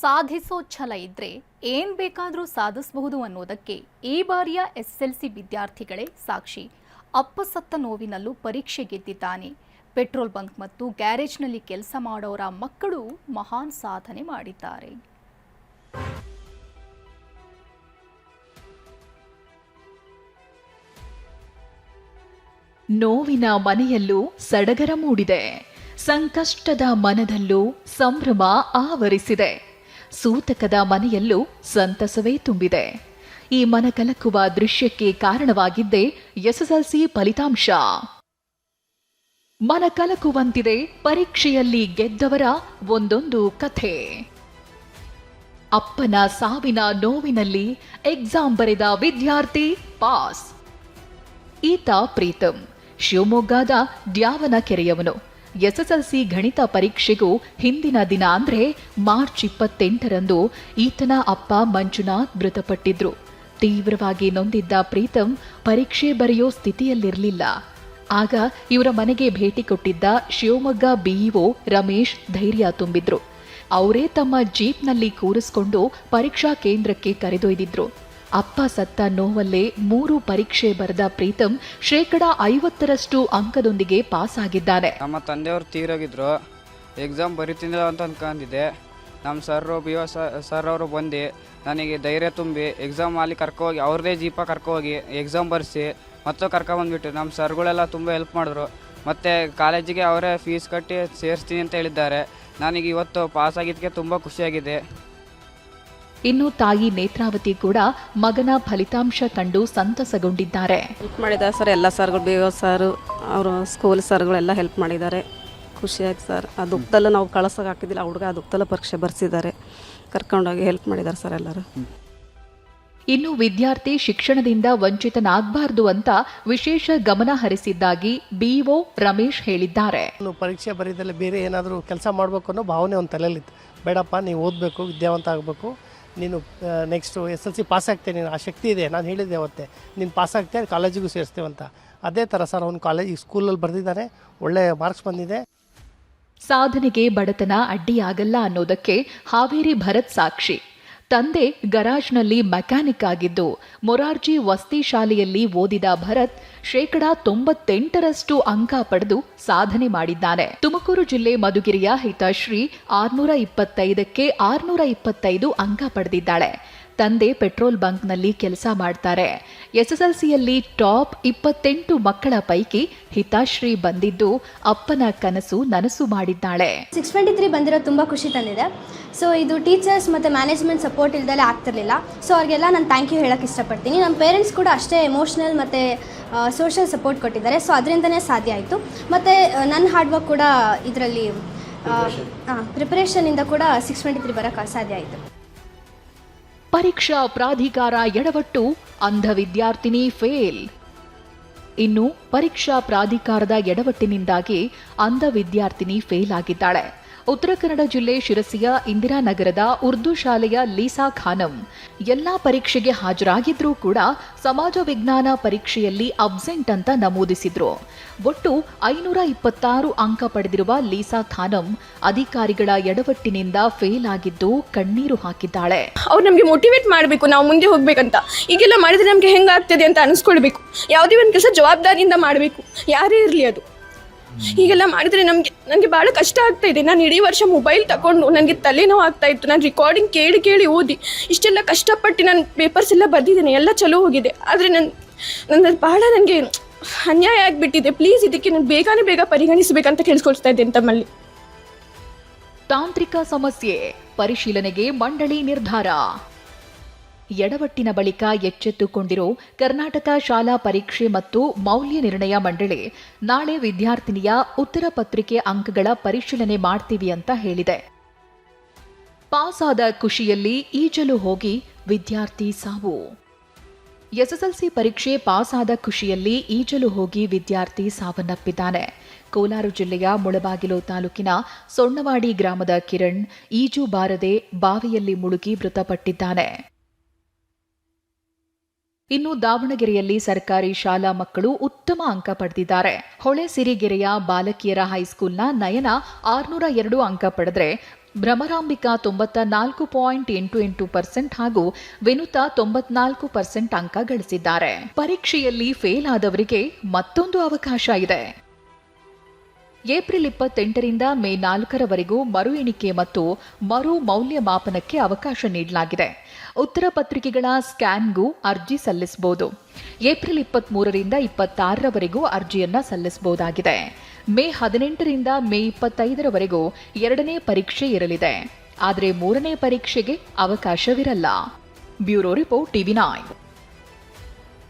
ಸಾಧಿಸೋ ಛಲ ಇದ್ರೆ ಏನ್ ಬೇಕಾದರೂ ಸಾಧಿಸಬಹುದು ಅನ್ನೋದಕ್ಕೆ ಈ ಬಾರಿಯ ಎಸ್ಎಸ್ಎಲ್ಸಿ ವಿದ್ಯಾರ್ಥಿಗಳೇ ಸಾಕ್ಷಿ. ಅಪ್ಪ ಸತ್ತ ನೋವಿನಲ್ಲೂ ಪರೀಕ್ಷೆ ಗೆದ್ದಿದ್ದಾನೆ. ಪೆಟ್ರೋಲ್ ಬಂಕ್ ಮತ್ತು ಗ್ಯಾರೇಜ್ನಲ್ಲಿ ಕೆಲಸ ಮಾಡೋರ ಮಕ್ಕಳು ಮಹಾನ್ ಸಾಧನೆ ಮಾಡಿದ್ದಾರೆ. ನೋವಿನ ಮನೆಯಲ್ಲೂ ಸಡಗರ ಮೂಡಿದೆ. ಸಂಕಷ್ಟದ ಮನದಲ್ಲೂ ಸಂಭ್ರಮ ಆವರಿಸಿದೆ. ಸೂತಕದ ಮನೆಯಲ್ಲೂ ಸಂತಸವೇ ತುಂಬಿದೆ. ಈ ಮನಕಲಕುವ ದೃಶ್ಯಕ್ಕೆ ಕಾರಣವಾಗಿದ್ದೇ ಎಸ್ಎಸ್ಎಲ್ಸಿ ಫಲಿತಾಂಶ. ಮನಕಲಕುವಂತಿದೆ ಪರೀಕ್ಷೆಯಲ್ಲಿ ಗೆದ್ದವರ ಒಂದೊಂದು ಕಥೆ. ಅಪ್ಪನ ಸಾವಿನ ನೋವಿನಲ್ಲಿ ಎಕ್ಸಾಮ್ ಬರೆದ ವಿದ್ಯಾರ್ಥಿ ಪಾಸ್. ಈತ ಪ್ರೀತಮ್, ಶಿವಮೊಗ್ಗದ ದ್ಯಾವನಕೆರೆಯವನು. ಎಸ್ಎಸ್ಎಲ್ಸಿ ಗಣಿತ ಪರೀಕ್ಷೆಗೂ ಹಿಂದಿನ ದಿನ ಅಂದ್ರೆ ಮಾರ್ಚ್ 28ರಂದು ಈತನ ಅಪ್ಪ ಮಂಜುನಾಥ್ ಮೃತಪಟ್ಟಿದ್ರು. ತೀವ್ರವಾಗಿ ನೊಂದಿದ್ದ ಪ್ರೀತಮ್ ಪರೀಕ್ಷೆ ಬರೆಯೋ ಸ್ಥಿತಿಯಲ್ಲಿರಲಿಲ್ಲ. ಆಗ ಇವರ ಮನೆಗೆ ಭೇಟಿ ಕೊಟ್ಟಿದ್ದ ಶಿವಮೊಗ್ಗ ಬಿಇಒ ರಮೇಶ್ ಧೈರ್ಯ ತುಂಬಿದ್ರು. ಅವರೇ ತಮ್ಮ ಜೀಪ್ನಲ್ಲಿ ಕೂರಿಸ್ಕೊಂಡು ಪರೀಕ್ಷಾ ಕೇಂದ್ರಕ್ಕೆ ಕರೆದೊಯ್ದಿದ್ರು. ಅಪ್ಪ ಸತ್ತ ನೋವಲ್ಲೇ 3 ಪರೀಕ್ಷೆ ಬರೆದ ಪ್ರೀತಮ್ 50% ಅಂಕದೊಂದಿಗೆ ಪಾಸ್ ಆಗಿದ್ದಾನೆ. ನಮ್ಮ ತಂದೆಯವರು ತೀರೋಗಿದ್ರು. ಎಕ್ಸಾಮ್ ಬರೀತಿದ್ದಿಲ್ಲ ಅಂತ ಅನ್ಕೊಂಡಿದ್ದೆ. ನಮ್ಮ ಸರ್ ಅವರು ಬಂದು ನನಗೆ ಧೈರ್ಯ ತುಂಬಿ ಎಕ್ಸಾಮ್ ಅಲ್ಲಿ ಕರ್ಕೋಗಿ ಅವ್ರದೇ ಜೀಪ ಕರ್ಕೋಗಿ ಎಕ್ಸಾಮ್ ಬರೆಸಿ ಮತ್ತು ಕರ್ಕೊಂಬಂದ್ಬಿಟ್ಟು ನಮ್ಮ ಸರ್ಗಳೆಲ್ಲ ತುಂಬ ಹೆಲ್ಪ್ ಮಾಡಿದ್ರು. ಮತ್ತು ಕಾಲೇಜಿಗೆ ಅವರೇ ಫೀಸ್ ಕಟ್ಟಿ ಸೇರಿಸ್ತೀನಿ ಅಂತ ಹೇಳಿದ್ದಾರೆ. ನನಗೆ ಇವತ್ತು ಪಾಸ್ ಆಗಿದ್ದಕ್ಕೆ ತುಂಬ ಖುಷಿಯಾಗಿದೆ. ಇನ್ನು ತಾಯಿ ನೇತ್ರಾವತಿ ಕೂಡ ಮಗನ ಫಲಿತಾಂಶ ಕಂಡು ಸಂತಸಗೊಂಡಿದ್ದಾರೆ. ಹೆಲ್ಪ್ ಮಾಡಿದ್ದಾರೆ ಸರ್, ಎಲ್ಲ ಸರ್ಗಳು, ಬೇವ ಸರ್, ಅವರು ಸ್ಕೂಲ್ ಸರ್ಗಳೆಲ್ಲ ಹೆಲ್ಪ್ ಮಾಡಿದ್ದಾರೆ. ಖುಷಿಯಾಯ್ತು ಸರ್. ಆ ದುಃಖದಲ್ಲೂ ನಾವು ಕಳ್ಸೋಕೆ ಹಾಕಿದ್ದಿಲ್ಲ. ಹುಡುಗ ಆ ದುಃಖದಲ್ಲೂ ಪರೀಕ್ಷೆ ಬರ್ಸಿದ್ದಾರೆ, ಕರ್ಕೊಂಡೋಗಿ ಹೆಲ್ಪ್ ಮಾಡಿದ್ದಾರೆ ಸರ್ ಎಲ್ಲರೂ. ಇನ್ನು ವಿದ್ಯಾರ್ಥಿ ಶಿಕ್ಷಣದಿಂದ ವಂಚಿತನಾಗಬಾರದು ಅಂತ ವಿಶೇಷ ಗಮನ ಹರಿಸಿದ್ದಾಗಿ ಬಿಇಒ ರಮೇಶ್ ಹೇಳಿದ್ದಾರೆ. ಪರೀಕ್ಷೆ ಬರೀದಲ್ಲಿ ಬೇರೆ ಏನಾದರೂ ಕೆಲಸ ಮಾಡಬೇಕು ಅನ್ನೋ ಭಾವನೆ ಒಂದು ತಲೆಯಲ್ಲಿತ್ತು. ಬೇಡಪ್ಪ, ನೀವು ಓದಬೇಕು, ವಿದ್ಯಾವಂತ ಆಗಬೇಕು, ನೀನು ನೆಕ್ಸ್ಟು SSLC ಪಾಸ್ ಆಗ್ತೇನೆ, ಆ ಶಕ್ತಿ ಇದೆ, ನಾನು ಹೇಳಿದ್ದೆ ಅವತ್ತೆ, ನೀನು ಪಾಸ್ ಆಗ್ತೇನೆ, ಕಾಲೇಜಿಗೂ ಸೇರಿಸ್ತೇವಂತ. ಅದೇ ಥರ ಸರ್ ಅವನು ಸ್ಕೂಲಲ್ಲಿ ಬರೆದಿದ್ದಾನೆ, ಒಳ್ಳೆ ಮಾರ್ಕ್ಸ್ ಬಂದಿದೆ. ಸಾಧನೆಗೆ ಬಡತನ ಅಡ್ಡಿಯಾಗಲ್ಲ ಅನ್ನೋದಕ್ಕೆ ಹಾವೇರಿ ಭರತ್ ಸಾಕ್ಷಿ. ತಂದೆ ಗರಾಜ್ನಲ್ಲಿ ಮೆಕ್ಯಾನಿಕ್ ಆಗಿದ್ದು ಮೊರಾರ್ಜಿ ವಸತಿ ಶಾಲೆಯಲ್ಲಿ ಓದಿದ ಭರತ್ 98% ಅಂಕ ಪಡೆದು ಸಾಧನೆ ಮಾಡಿದ್ದಾನೆ. ತುಮಕೂರು ಜಿಲ್ಲೆ ಮಧುಗಿರಿಯ ಹಿತಶ್ರೀ 625ಕ್ಕೆ 625 ಅಂಕ ಪಡೆದಿದ್ದಾಳೆ. ತಂದೆ ಪೆಟ್ರೋಲ್ ಬಂಕ್ನಲ್ಲಿ ಕೆಲಸ ಮಾಡ್ತಾರೆ. ಎಸ್ಎಸ್ಎಲ್ಸಿಯಲ್ಲಿ ಟಾಪ್ 28 ಮಕ್ಕಳ ಪೈಕಿ ಹಿತಾಶ್ರೀ ಬಂದಿದ್ದು ಅಪ್ಪನ ಕನಸು ನನಸು ಮಾಡಿದ್ದಾಳೆ. 623 ಬಂದಿರೋದು ತುಂಬ ಖುಷಿ ತಂದಿದೆ. ಸೊ ಇದು ಟೀಚರ್ಸ್ ಮತ್ತು ಮ್ಯಾನೇಜ್ಮೆಂಟ್ ಸಪೋರ್ಟ್ ಇಲ್ದಲೇ ಆಗ್ತಿರ್ಲಿಲ್ಲ. ಸೊ ಅವ್ರಿಗೆಲ್ಲ ನಾನು ಥ್ಯಾಂಕ್ ಯು ಹೇಳೋಕ್ಕೆ ಇಷ್ಟಪಡ್ತೀನಿ. ನಮ್ಮ ಪೇರೆಂಟ್ಸ್ ಕೂಡ ಅಷ್ಟೇ ಎಮೋಷ್ನಲ್ ಮತ್ತು ಸೋಷಿಯಲ್ ಸಪೋರ್ಟ್ ಕೊಟ್ಟಿದ್ದಾರೆ. ಸೊ ಅದರಿಂದನೇ ಸಾಧ್ಯ ಆಯಿತು. ಮತ್ತು ನನ್ನ ಹಾರ್ಡ್ ವರ್ಕ್ ಕೂಡ ಇದರಲ್ಲಿ ಪ್ರಿಪರೇಷನಿಂದ ಕೂಡ 623 ಬರೋಕ್ಕೆ ಸಾಧ್ಯ ಆಯಿತು. ಪರೀಕ್ಷಾ ಪ್ರಾಧಿಕಾರ ಎಡವಟ್ಟು, ಅಂಧ ವಿದ್ಯಾರ್ಥಿನಿ ಫೇಲ್. ಇನ್ನು ಪರೀಕ್ಷಾ ಪ್ರಾಧಿಕಾರದ ಎಡವಟ್ಟಿನಿಂದಾಗಿ ಅಂಧ ವಿದ್ಯಾರ್ಥಿನಿ ಫೇಲ್ ಆಗಿದ್ದಾಳೆ. ಉತ್ತರ ಕನ್ನಡ ಜಿಲ್ಲೆ ಶಿರಸಿಯ ಇಂದಿರಾನಗರದ ಉರ್ದು ಶಾಲೆಯ ಲೀಸಾ ಖಾನಂ ಎಲ್ಲಾ ಪರೀಕ್ಷೆಗೆ ಹಾಜರಾಗಿದ್ರೂ ಕೂಡ ಸಮಾಜ ವಿಜ್ಞಾನ ಪರೀಕ್ಷೆಯಲ್ಲಿ ಅಬ್ಸೆಂಟ್ ಅಂತ ನಮೂದಿಸಿದ್ರು. ಒಟ್ಟು 526 ಅಂಕ ಪಡೆದಿರುವ ಲೀಸಾ ಖಾನಂ ಅಧಿಕಾರಿಗಳ ಎಡವಟ್ಟಿನಿಂದ ಫೇಲ್ ಆಗಿದ್ದು ಕಣ್ಣೀರು ಹಾಕಿದ್ದಾಳೆ. ಅವ್ರು ನಮಗೆ ಮೋಟಿವೇಟ್ ಮಾಡಬೇಕು, ನಾವು ಮುಂದೆ ಹೋಗ್ಬೇಕಂತ. ಈಗೆಲ್ಲ ಮಾಡಿದ್ರೆ ನಮಗೆ ಹೆಂಗಾಗ್ತದೆ ಅಂತ ಅನಿಸ್ಕೊಳ್ಬೇಕು. ಯಾವುದೇ ಒಂದು ಕೆಲಸ ಜವಾಬ್ದಾರಿಯಿಂದ ಮಾಡಬೇಕು, ಯಾರೇ ಇರಲಿ ಅದು. ಹೀಗೆಲ್ಲ ಮಾಡಿದರೆ ನನಗೆ ಭಾಳ ಕಷ್ಟ ಆಗ್ತಾ ಇದೆ. ನಾನು ಇಡೀ ವರ್ಷ ಮೊಬೈಲ್ ತಗೊಂಡು ನನಗೆ ತಲೆನೋವು ಆಗ್ತಾ ಇತ್ತು. ನಾನು ರಿಕಾರ್ಡಿಂಗ್ ಕೇಳಿ ಓದಿ ಇಷ್ಟೆಲ್ಲ ಕಷ್ಟಪಟ್ಟು ನಾನು ಪೇಪರ್ಸ್ ಎಲ್ಲ ಬರೆದಿದ್ದೇನೆ, ಎಲ್ಲ ಚಲೋ ಹೋಗಿದೆ. ಆದರೆ ನನ್ನ ಭಾಳ ನನಗೆ ಅನ್ಯಾಯ ಆಗಿಬಿಟ್ಟಿದೆ. ಪ್ಲೀಸ್ ಇದಕ್ಕೆ ನಾನು ಬೇಗ ಪರಿಗಣಿಸಬೇಕಂತ ಕೇಳಿಸ್ಕೊಳ್ತಾ ಇದ್ದೇನೆ ತಮ್ಮಲ್ಲಿ. ತಾಂತ್ರಿಕ ಸಮಸ್ಯೆ ಪರಿಶೀಲನೆಗೆ ಮಂಡಳಿ ನಿರ್ಧಾರ. ಎಡವಟ್ಟಿನ ಬಳಿಕ ಎಚ್ಚೆತ್ತುಕೊಂಡಿರೋ ಕರ್ನಾಟಕ ಶಾಲಾ ಪರೀಕ್ಷೆ ಮತ್ತು ಮೌಲ್ಯ ನಿರ್ಣಯ ಮಂಡಳಿ ನಾಳೆ ವಿದ್ಯಾರ್ಥಿನಿಯ ಉತ್ತರ ಪತ್ರಿಕೆ ಅಂಕಗಳ ಪರಿಶೀಲನೆ ಮಾಡ್ತೀವಿ ಅಂತ ಹೇಳಿದೆ. ಪಾಸ್ ಆದ ಖುಷಿಯಲ್ಲಿ ಈಜಲು ಹೋಗಿ ವಿದ್ಯಾರ್ಥಿ ಸಾವು. ಎಸ್ಎಸ್ಎಲ್ಸಿ ಪರೀಕ್ಷೆ ಪಾಸ್ ಆದ ಖುಷಿಯಲ್ಲಿ ಈಜಲು ಹೋಗಿ ವಿದ್ಯಾರ್ಥಿ ಸಾವನ್ನಪ್ಪಿದ್ದಾನೆ. ಕೋಲಾರ ಜಿಲ್ಲೆಯ ಮುಳಬಾಗಿಲು ತಾಲೂಕಿನ ಸೊಣ್ಣವಾಡಿ ಗ್ರಾಮದ ಕಿರಣ್ ಈಜು ಬಾರದೆ ಬಾವಿಯಲ್ಲಿ ಮುಳುಗಿ ಮೃತಪಟ್ಟಿದ್ದಾನೆ. ಇನ್ನು ದಾವಣಗೆರೆಯಲ್ಲಿ ಸರ್ಕಾರಿ ಶಾಲಾ ಮಕ್ಕಳು ಉತ್ತಮ ಅಂಕ ಪಡೆದಿದ್ದಾರೆ. ಹೊಳೆಸಿರಿಗೆರೆಯ ಬಾಲಕಿಯರ ಹೈಸ್ಕೂಲ್ನ ನಯನ 602 ಅಂಕ ಪಡೆದರೆ ಭ್ರಮರಾಂಬಿಕಾ 94.88% ಹಾಗೂ ವಿನುತಾ 94% ಅಂಕ ಗಳಿಸಿದ್ದಾರೆ. ಪರೀಕ್ಷೆಯಲ್ಲಿ ಫೇಲ್ ಆದವರಿಗೆ ಮತ್ತೊಂದು ಅವಕಾಶ ಇದೆ. ಏಪ್ರಿಲ್ 28ರಿಂದ ಮೇ 4ರವರೆಗೂ ಮರು ಎಣಿಕೆ ಮತ್ತು ಮರು ಮೌಲ್ಯಮಾಪನಕ್ಕೆ ಅವಕಾಶ ನೀಡಲಾಗಿದೆ. ಉತ್ತರ ಪತ್ರಿಕೆಗಳ ಸ್ಕ್ಯಾನ್ಗೂ ಅರ್ಜಿ ಸಲ್ಲಿಸಬಹುದು. ಏಪ್ರಿಲ್ 23ರಿಂದ 26ರವರೆಗೂ ಅರ್ಜಿಯನ್ನ ಸಲ್ಲಿಸಬಹುದಾಗಿದೆ. ಮೇ 18ರಿಂದ ಮೇ 25ರವರೆಗೂ 2ನೇ ಪರೀಕ್ಷೆ ಇರಲಿದೆ. ಆದರೆ 3ನೇ ಪರೀಕ್ಷೆಗೆ ಅವಕಾಶವಿರಲ್ಲ. Bureau report TV9.